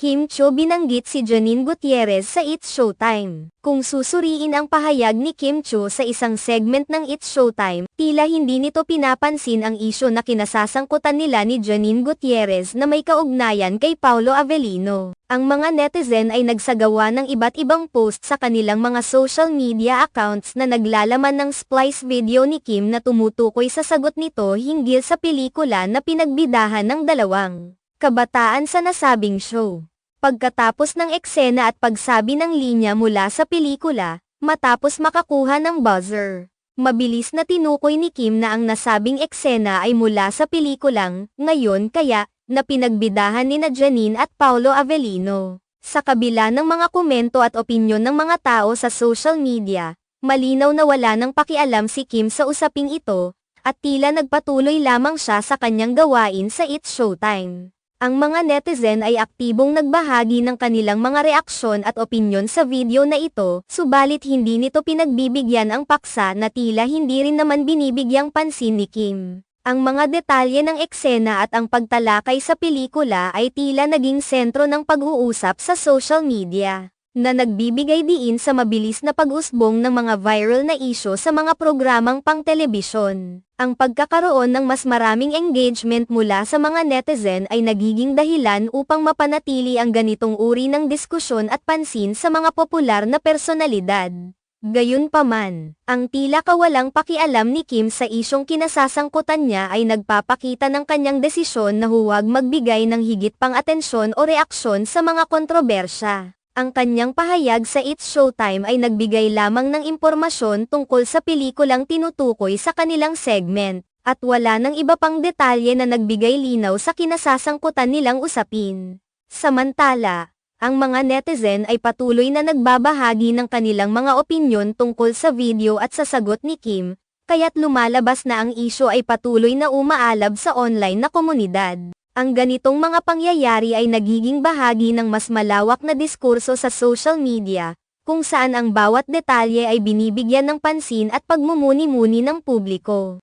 Kim Cho binanggit si Janine Gutierrez sa It's Showtime. Kung susuriin ang pahayag ni Kim Cho sa isang segment ng It's Showtime, tila hindi nito pinapansin ang isyu na kinasasangkutan nila ni Janine Gutierrez na may kaugnayan kay Paolo Avellino. Ang mga netizen ay nagsagawa ng iba't ibang post sa kanilang mga social media accounts na naglalaman ng splice video ni Kim na tumutukoy sa sagot nito hinggil sa pelikula na pinagbidahan ng dalawang kabataan sa nasabing show. Pagkatapos ng eksena at pagsabi ng linya mula sa pelikula, matapos makakuha ng buzzer, mabilis na tinukoy ni Kim na ang nasabing eksena ay mula sa pelikulang Ngayon Kaya, na pinagbidahan ni Janine at Paolo Avellino. Sa kabila ng mga komento at opinyon ng mga tao sa social media, malinaw na wala nang pakialam si Kim sa usaping ito, at tila nagpatuloy lamang siya sa kanyang gawain sa It's Showtime. Ang mga netizen ay aktibong nagbahagi ng kanilang mga reaksyon at opinyon sa video na ito, subalit hindi nito pinagbibigyan ang paksa na tila hindi rin naman binibigyang pansin ni Kim. Ang mga detalye ng eksena at ang pagtalakay sa pelikula ay tila naging sentro ng pag-uusap sa social media, na nagbibigay diin sa mabilis na pag-usbong ng mga viral na isyu sa mga programang pang-telebisyon. Ang pagkakaroon ng mas maraming engagement mula sa mga netizen ay nagiging dahilan upang mapanatili ang ganitong uri ng diskusyon at pansin sa mga popular na personalidad. Gayunpaman, ang tila kawalang pakialam ni Kim sa isyong kinasasangkutan niya ay nagpapakita ng kanyang desisyon na huwag magbigay ng higit pang atensyon o reaksyon sa mga kontrobersya. Ang kanyang pahayag sa It's Showtime ay nagbigay lamang ng impormasyon tungkol sa pelikulang tinutukoy sa kanilang segment, at wala ng iba pang detalye na nagbigay linaw sa kinasasangkutan nilang usapin. Samantala, ang mga netizen ay patuloy na nagbabahagi ng kanilang mga opinyon tungkol sa video at sa sagot ni Kim, kaya't lumalabas na ang isyu ay patuloy na umaalab sa online na komunidad. Ang ganitong mga pangyayari ay nagiging bahagi ng mas malawak na diskurso sa social media, kung saan ang bawat detalye ay binibigyan ng pansin at pagmumuni-muni ng publiko.